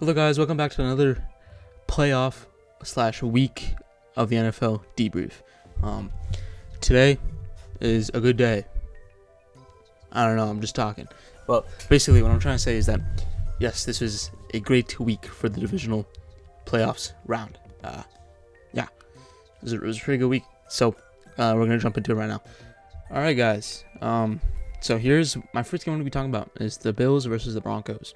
Hello guys, welcome back to another playoff / week of the NFL debrief. Today is a good day. I don't know, I'm just talking. Well, basically what I'm trying to say is that, yes, this was a great week for the divisional playoffs round. It was a pretty good week. So, we're going to jump into it right now. Alright guys, so here's my first game I'm going to be talking about is the Bills versus the Broncos.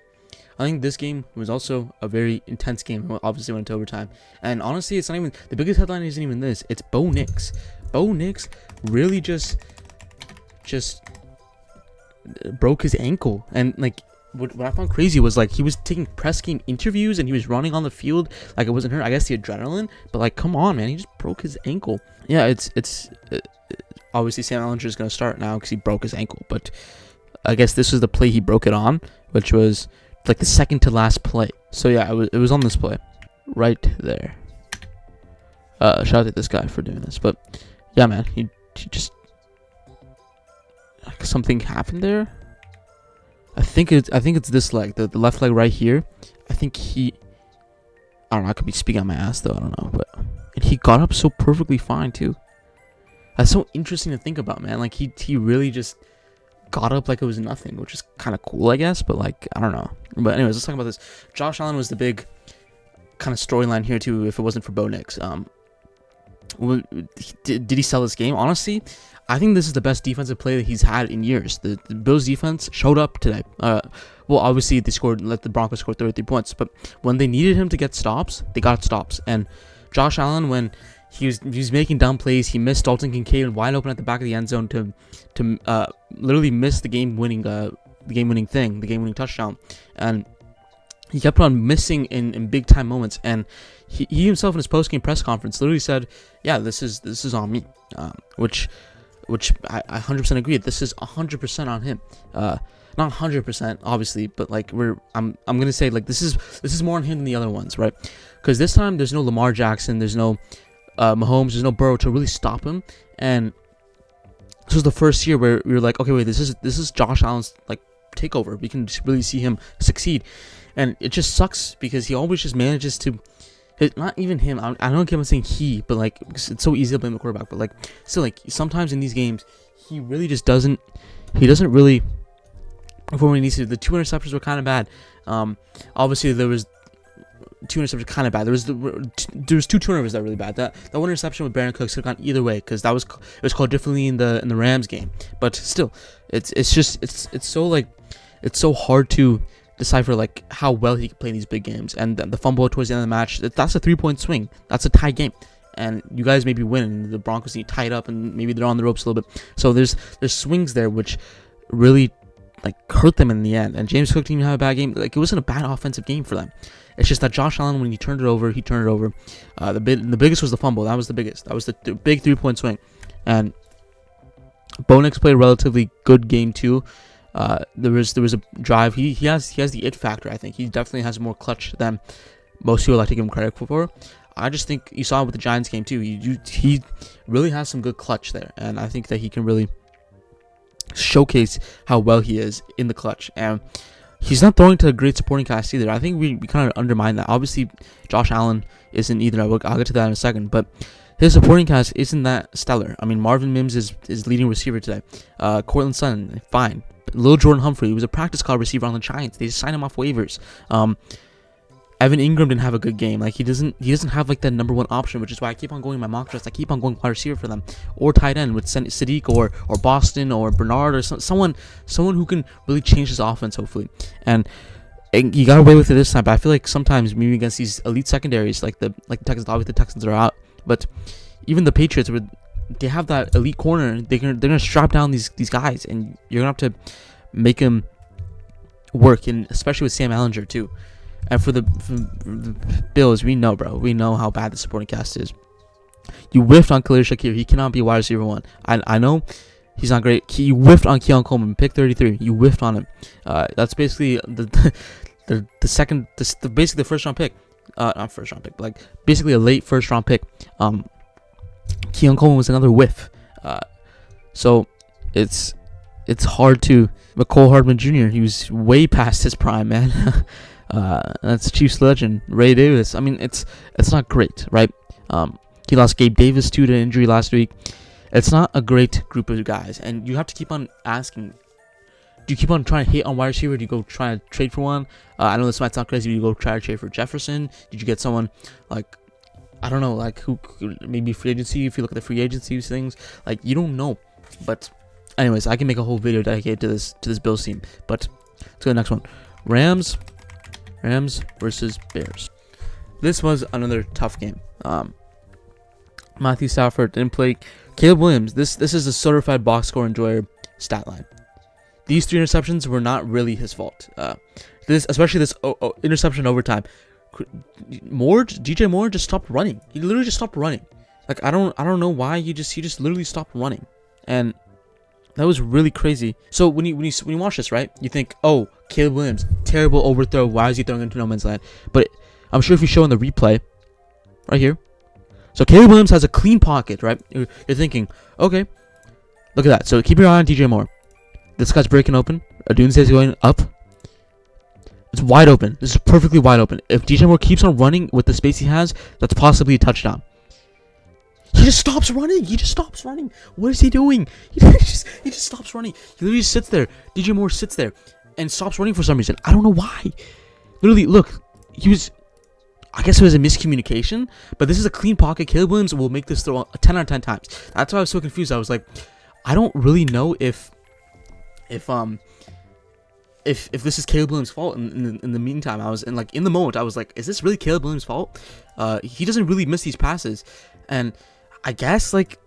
I think this game was also a very intense game. It obviously went to overtime. And honestly, it's not even... The biggest headline isn't even this. It's Bo Nix. Bo Nix really just broke his ankle. And, like, what I found crazy was, like, he was taking press game interviews and he was running on the field like it wasn't hurt. I guess the adrenaline. But, like, come on, man. He just broke his ankle. Yeah, obviously, Sam Ellinger is going to start now because he broke his ankle. But I guess this was the play he broke it on, which was... like the second to last play. So yeah, it was on this play right there. Shout out to this guy for doing this. But yeah, man, he just, like, something happened there. I think it's this leg, the left leg right here. I don't know, I could be speaking on my ass though, I don't know, but and he got up so perfectly fine too. That's so interesting to think about, man. Like he really just got up like it was nothing, which is kind of cool, I guess, but like, I don't know. But anyways, let's talk about this. Josh Allen was the big kind of storyline here too, if it wasn't for Bo Nix. Did he sell this game? Honestly, I think this is the best defensive play that he's had in years. The Bills defense showed up today. Well, obviously they let the Broncos score 33 points, but when they needed him to get stops, they got stops. And Josh Allen, when he was making dumb plays, he missed Dalton Kincaid wide open at the back of the end zone to literally miss the game-winning touchdown, and he kept on missing in big time moments. And he himself in his post-game press conference literally said, "Yeah, this is on me," which I 100% agree. This is 100% on him. Not 100% obviously, but like I'm gonna say, like, this is more on him than the other ones, right? Because this time there's no Lamar Jackson, there's no Mahomes, there's no Burrow to really stop him. And this was the first year where we were like, okay, wait, this is Josh Allen's like takeover. We can really see him succeed, and it just sucks because he always just manages to. Not even him. I don't care about saying he, but like, it's so easy to blame the quarterback. But like, still, like, sometimes in these games, he really just doesn't. He doesn't really perform when he needs to. The 2 interceptions were kind of bad. Obviously there was. 2 interceptions kind of bad. There was 2 turnovers that were really bad. That one interception with Brandon Cooks could have gone either way because it was called differently in the Rams game. But still, it's so hard to decipher like how well he can play in these big games. And the fumble towards the end of the match, that's a 3-point swing. That's a tie game, and you guys maybe win. And the Broncos need tied up, and maybe they're on the ropes a little bit. So there's swings there which really like hurt them in the end. And James Cook didn't even have a bad game. Like, it wasn't a bad offensive game for them. It's just that Josh Allen, when he turned it over. The biggest was the fumble. That was the biggest. That was the big 3-point swing. And Bo Nix played a relatively good game too. There was a drive. He has the it factor. I think he definitely has more clutch than most people like to give him credit for. I just think you saw it with the Giants game too. He really has some good clutch there, and I think that he can really showcase how well he is in the clutch. And he's not throwing to a great supporting cast either. I think we kind of undermine that. Obviously, Josh Allen isn't either. I'll get to that in a second. But his supporting cast isn't that stellar. I mean, Marvin Mims is leading receiver today. Cortland Sutton, fine. Lil Jordan Humphrey, he was a practice squad receiver on the Giants. They just signed him off waivers. Evan Ingram didn't have a good game. Like, he doesn't have like that number one option, which is why I keep on going in my mock drafts. I keep on going wide receiver for them, or tight end with Sadiq or Boston or Bernard or someone who can really change his offense, hopefully. And he got away with it this time. But I feel like sometimes maybe against these elite secondaries, like the Texans, obviously the Texans are out, but even the Patriots, they have that elite corner. They're gonna strap down these guys, and you're gonna have to make them work, and especially with Sam Ellinger too. And for the Bills, we know how bad the supporting cast is. You whiffed on Khalil Shakir. He cannot be wide receiver 1. I know he's not great. You whiffed on Keon Coleman, pick 33. You whiffed on him. That's basically the second, basically the first round pick. Not first round pick, but like basically a late first round pick. Keon Coleman was another whiff. So it's hard to. McCole Hardman Jr., he was way past his prime, man. That's Chiefs legend Ray Davis. I mean, it's not great, right? He lost Gabe Davis to injury last week. It's not a great group of guys, and you have to keep on asking. Do you keep on trying to hit on wide receiver? Do you go try to trade for one? I know this might sound crazy, but you go try to trade for Jefferson. Did you get someone like, I don't know, like who maybe free agency? If you look at the free agency things, like you don't know. But anyways, I can make a whole video dedicated to this Bills team. But let's go to the next one. Rams versus Bears. This was another tough game. Matthew Stafford didn't play. Caleb Williams. This is a certified box score enjoyer stat line. These 3 interceptions were not really his fault. Especially this interception overtime. DJ Moore just stopped running. He literally just stopped running. Like I don't know why he just literally stopped running, and that was really crazy. So when you watch this, right, you think, oh, Caleb Williams, terrible overthrow. Why is he throwing into no man's land? But I'm sure if you show in the replay, right here. So Caleb Williams has a clean pocket, right? You're thinking, okay, look at that. So keep your eye on DJ Moore. This guy's breaking open. Adunze is going up. It's wide open. This is perfectly wide open. If DJ Moore keeps on running with the space he has, that's possibly a touchdown. He just stops running. What is he doing? He just stops running. He literally sits there. DJ Moore sits there and stops running for some reason. I don't know why. Literally, look. I guess it was a miscommunication, but this is a clean pocket. Caleb Williams will make this throw 10 out of 10 times. That's why I was so confused. I was like, I don't really know if this is Caleb Williams' fault. In the meantime, in the moment, I was like, is this really Caleb Williams' fault? He doesn't really miss these passes, and I guess like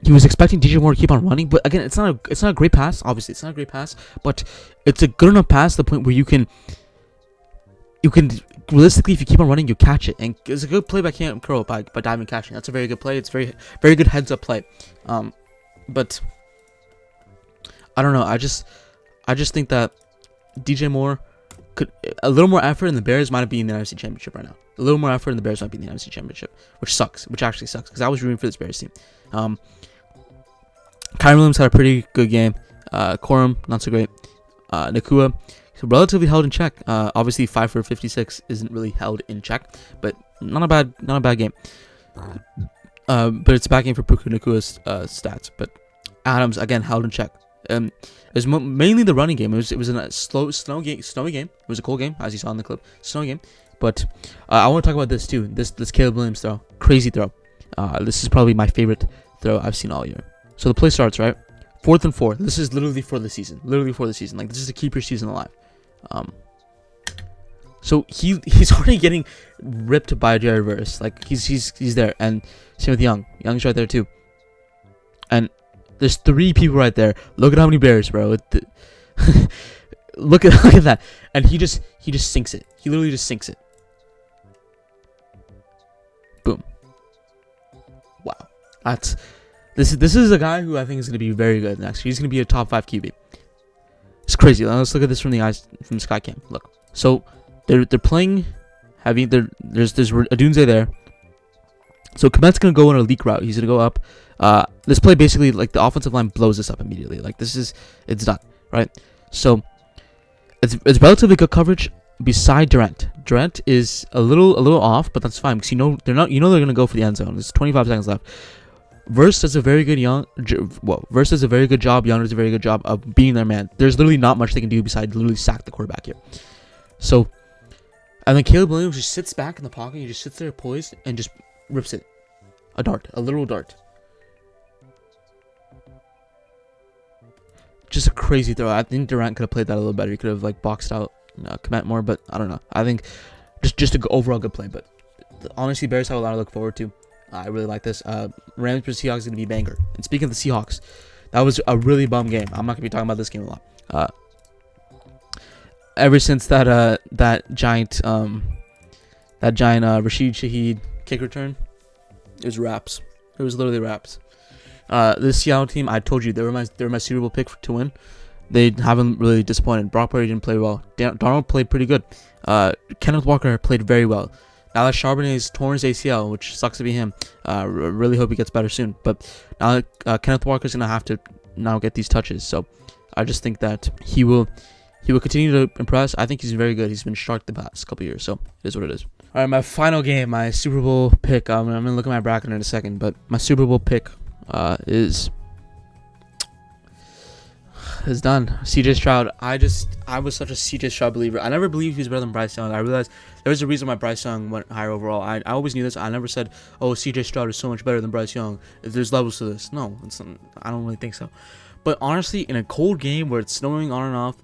he was expecting DJ Moore to keep on running, but again, it's not a great pass. Obviously, it's not a great pass, but it's a good enough pass to the point where you can realistically, if you keep on running, you catch it, and it's a good play by Cam Curl by diving catching. That's a very good play. It's very good heads up play. But I don't know. I just think that DJ Moore could a little more effort, and the Bears might be in the NFC Championship right now. A little more effort, and the Bears might be in the NFC Championship, which sucks. Which actually sucks because I was rooting for this Bears team. Kyron Williams had a pretty good game. Corum not so great. Nakua relatively held in check. Obviously 5 for 56 isn't really held in check, but not a bad game. But it's a bad game for Puka Nakua's stats. But Adams again held in check. It was mainly the running game. It was a snowy game. It was a cold game, as you saw in the clip. Snowy game. But I want to talk about this too. This Caleb Williams throw, crazy throw. This is probably my favorite throw I've seen all year. So the play starts right, 4th and 4. This is literally for the season. Like this is to keep your season alive. So he's already getting ripped by Jerry Verse. Like he's there, and same with Young. Young's right there too. And there's 3 people right there. Look at how many Bears, bro. Look at that. And he just sinks it. He literally just sinks it. Boom. Wow. This is a guy who I think is going to be very good next. He's going to be a top 5 QB. It's crazy. Let's look at this from the Skycam. Look. So they're playing heavy. There's Adunze there. So Komet's gonna go on a leak route. He's gonna go up. This play basically, like, the offensive line blows this up immediately. Like it's done, right? So it's relatively good coverage beside Durant. Durant is a little off, but that's fine because they're gonna go for the end zone. There's 25 seconds left. Verse does a very good job. Young does a very good job of being their man. There's literally not much they can do besides literally sack the quarterback here. So, and then Caleb Williams just sits back in the pocket. He just sits there poised and just rips it. A literal dart. Just a crazy throw. I think Durant could have played that a little better. He could have like boxed out Komet more, but I don't know. I think just an overall good play. But honestly, Bears have a lot to look forward to. I really like this. Rams versus Seahawks is going to be a banger. And speaking of the Seahawks, that was a really bum game. I'm not going to be talking about this game a lot. Ever since that giant Rashid Shaheed kick return, it was wraps. It was literally wraps. This Seattle team, I told you, they were my Super Bowl pick to win. They haven't really disappointed. Brock Purdy didn't play well. Darnold played pretty good. Kenneth Walker played very well. Alex Charbonnet's torn his ACL, which sucks to be him. Really hope he gets better soon. But now Kenneth Walker's going to have to now get these touches. So I just think that he will he will continue to impress. I think he's very good. He's been sharp the past couple years, so it is what it is. All right, my final game, my Super Bowl pick. I'm gonna look at my bracket in a second, but my Super Bowl pick is done. CJ Stroud. I was such a CJ Stroud believer. I never believed he was better than Bryce Young. I realized there was a reason why Bryce Young went higher overall. I always knew this. I never said, oh, CJ Stroud is so much better than Bryce Young. There's levels to this. No, I don't really think so. But honestly, in a cold game where it's snowing on and off,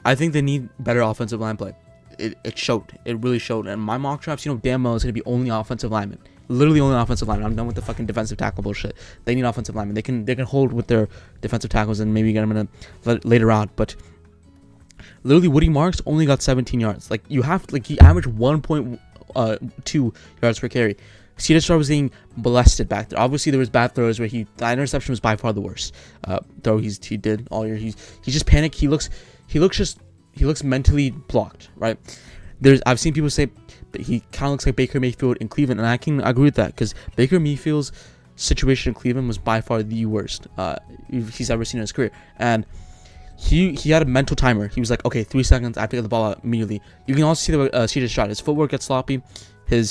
I think they need better offensive line play. It showed. It really showed. And my mock drafts, damn well it's going to be only offensive linemen. Literally only offensive linemen. I'm done with the fucking defensive tackle bullshit. They need offensive linemen. They can hold with their defensive tackles and maybe get them in a later round. But literally, Woody Marks only got 17 yards. Like, he averaged 1.2 yards per carry. CJ Stroud was getting molested back there. Obviously, there was bad throws where the interception was by far the worst throw he did all year. He's just panicked. He looks mentally blocked, right? I've seen people say that he kind of looks like Baker Mayfield in Cleveland, and I can agree with that because Baker Mayfield's situation in Cleveland was by far the worst he's ever seen in his career. And he had a mental timer. He was like, okay, 3 seconds, I have to get the ball out immediately. You can also see the CJ Stroud. His footwork gets sloppy. He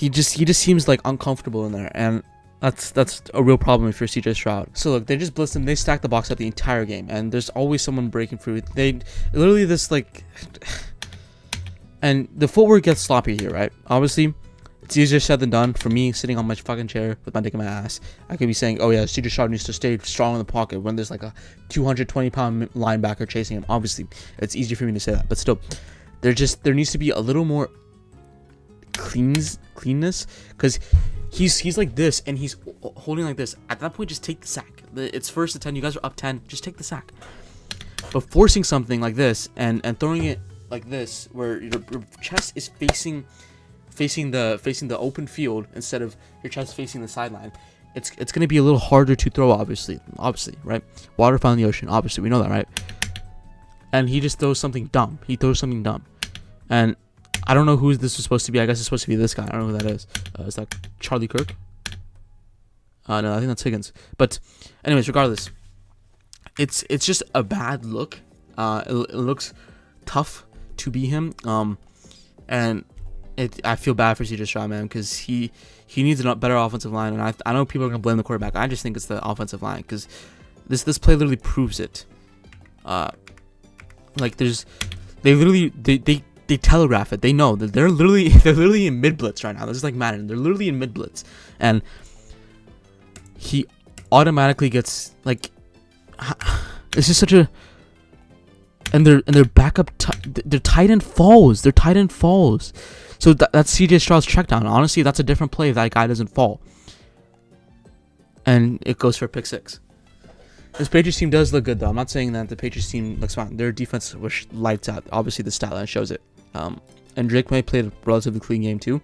just seems like uncomfortable in there, and that's a real problem if you're CJ Stroud. So look, they just blitzed him. They stacked the box up the entire game, and there's always someone breaking through. They literally and the footwork gets sloppy here, right? Obviously, it's easier said than done. For me, sitting on my fucking chair with my dick in my ass, I could be saying, oh yeah, CJ Stroud needs to stay strong in the pocket when there's like a 220-pound linebacker chasing him. Obviously, it's easier for me to say that, but still, there needs to be a little more cleanness, because he's like this and he's holding like this. At that point, just take the sack. It's 1st and 10. You guys are up 10. Just take the sack. But forcing something like this and throwing it like this, where your chest is facing the open field instead of your chest facing the sideline, it's gonna be a little harder to throw. Obviously, right? Water found in the ocean. Obviously, we know that, right? And he just throws something dumb. And I don't know who this is supposed to be. I guess it's supposed to be this guy. I don't know who that is. Is that Charlie Kirk? No, I think that's Higgins. But anyways, regardless, it's just a bad look. It looks tough to be him. And I feel bad for CJ Stroud, man, because he needs a better offensive line. And I know people are gonna blame the quarterback. I just think it's the offensive line, because this play literally proves it. They telegraph it. They know that they're literally in mid blitz right now. This is like Madden. They're literally in mid blitz, and he automatically gets like. It's just such a. And their backup, their tight end falls. So that's CJ Stroud's check down. Honestly, that's a different play if that guy doesn't fall, and it goes for a pick 6. This Patriots team does look good, though. I'm not saying that the Patriots team looks fine. Their defense was lights out. Obviously, the stat line shows it. And Drake May played a relatively clean game, too.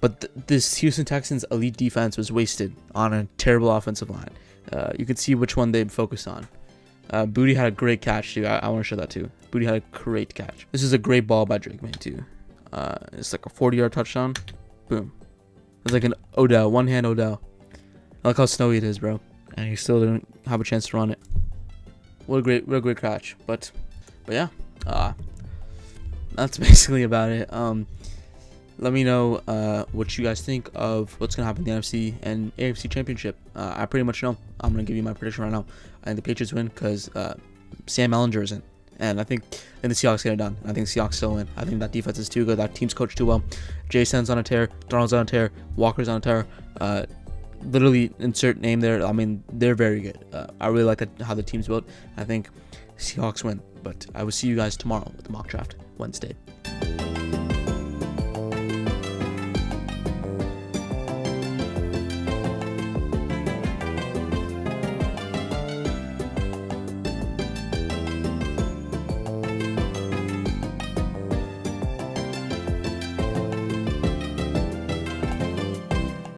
But this Houston Texans elite defense was wasted on a terrible offensive line. You can see which one they focused on. Booty had a great catch, too. I want to show that, too. Booty had a great catch. This is a great ball by Drake May, too. It's like a 40-yard touchdown. Boom. It's like an Odell, one-hand Odell. I like how snowy it is, bro. And he still didn't have a chance to run it. What a great catch. But yeah, that's basically about it. Let me know what you guys think of what's gonna happen in the NFC and AFC Championship. I pretty much know. I'm gonna give you my prediction right now. I think the Patriots win because Sam Ellinger isn't, and I think the Seahawks get it done. I think the Seahawks still win. I think that defense is too good. That team's coached too well. Jason's on a tear. Donald's on a tear. Walker's on a tear. Literally insert name there. I mean, they're very good. I really like how the team's built. I think Seahawks win, but I will see you guys tomorrow with the mock draft Wednesday.